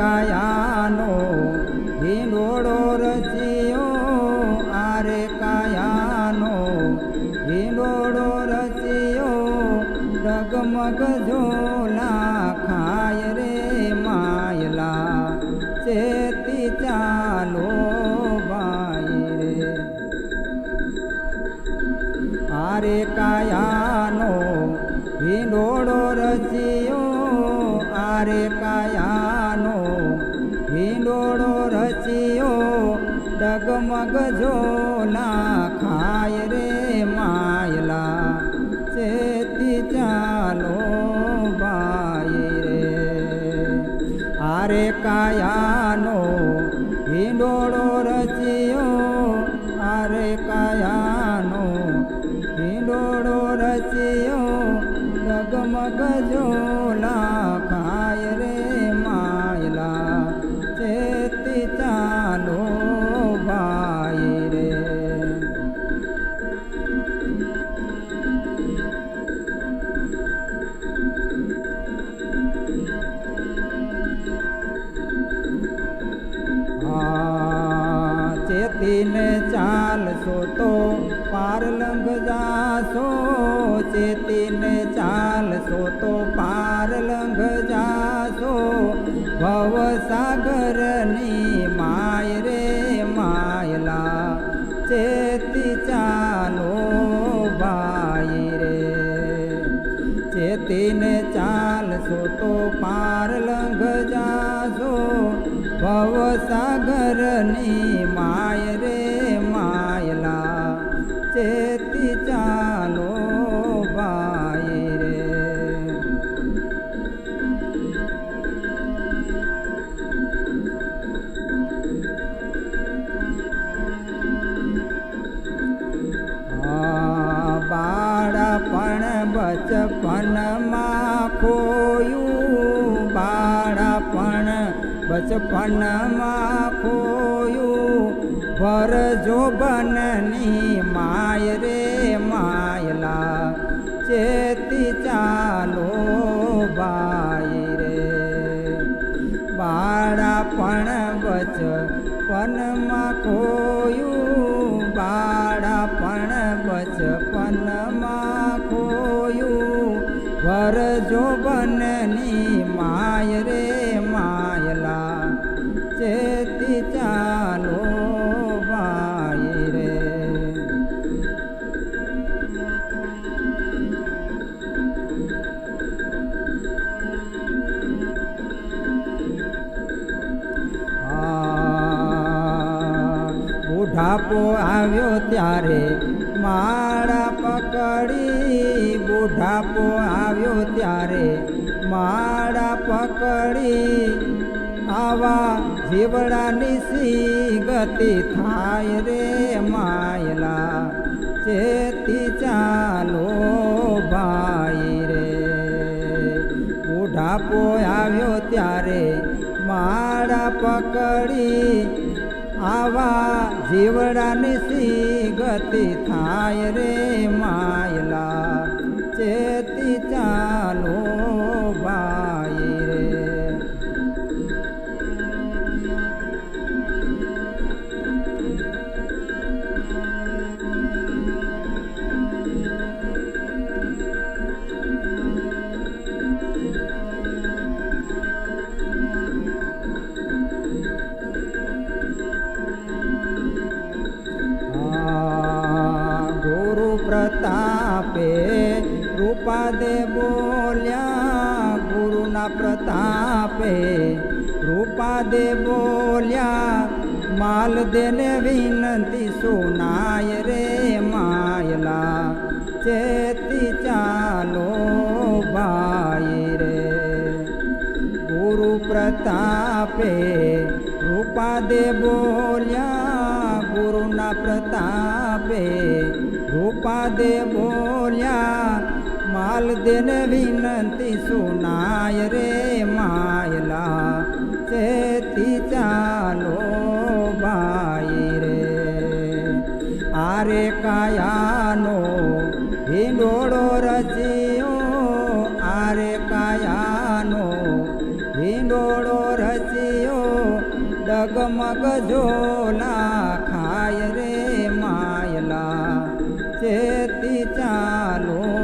કાયાનો હિંડોળો રચ્યો, આરે કાયાનો હિંડોળો રચ્યો, ડગમગ ઝોલા ખાય રે માયલા, ચેતી ચાલો ભાઈ રે. આરે કાયાનો હિંડોળો રચ્યો, આરે કાયાનો હિંડોળો રચ્યો, ડગમગ ઝોલા ખાય રે માયલા, ચેતી ચાલો ભાઈ રે. આરે કાયાનો હિંડોળો રચ્યો, આરે કાયાનો હિંડોળો રચ્યો, ડગમગ ઝોલા ખાય રે માયલા, ચેતી ચાલો ભાઈ રે. ચેતીને ચાલશો તો પાર લંઘ જાશો, ચેતીને ચાલશો તો પાર લંઘ જાશો, ભવસાગરની માય રે માયલા, ચેતી ચાલો ભાઈ રે. ચેતીને ચાલશો તો પાર લંઘ જાશો, ભવસાગરની માય રે માયલા, ચેતી ચાલો ભાઈ રે. બાળપણ બચપનમાં ખોયું, બાળપણ બચપનમાં ખોયું, ભર જોબનની માય રે માયલા, ચેતી ચાલો ભાઈ રે. બાળપણ બચપનમાં ખોયું, બાળપણ બચપનમાં ખોયું, ભર જોબનની માય રે માયલા, ચેતી ચાલો ભાઈ રે. બુઢાપો આવ્યો ત્યારે માળા પકડી, બુઢાપો આવ્યો ત્યારે માળા પકડી, આવા જીવડાની સી ગતિ થાય રે માયલા, ચેતી ચાલો ભાઈ રે. બુઢાપો આવ્યો ત્યારે માળા પકડી, આવા જીવડાની સી ગતિ થાય રે માયલા, ચેતી ચાલો ભાઈ રે. પ્રતાપે રૂપાદે બોલ્યા, ગુરુના પ્રતાપે રૂપાદે બોલ્યા, માલ દેને વિનંતી સુનાય રે માયલા, ચેતી ચાલો ભાઈ રે. ગુરુ પ્રતાપે રૂપાદે બોલ્યા, ગુરુના પ્રતાપે રૂપાદે બોલ્યા, માલ દેને વિનંતી સુનાય રે માયલા, ચેતી ચાલો ભાઈ રે. આરે કાયાનો હિંડોળો રચ્યો, આરે કાયાનો હિંડોળો રચ્યો, જગમગ ઝોલા ખાય રે માયલા ચેતી ચાલો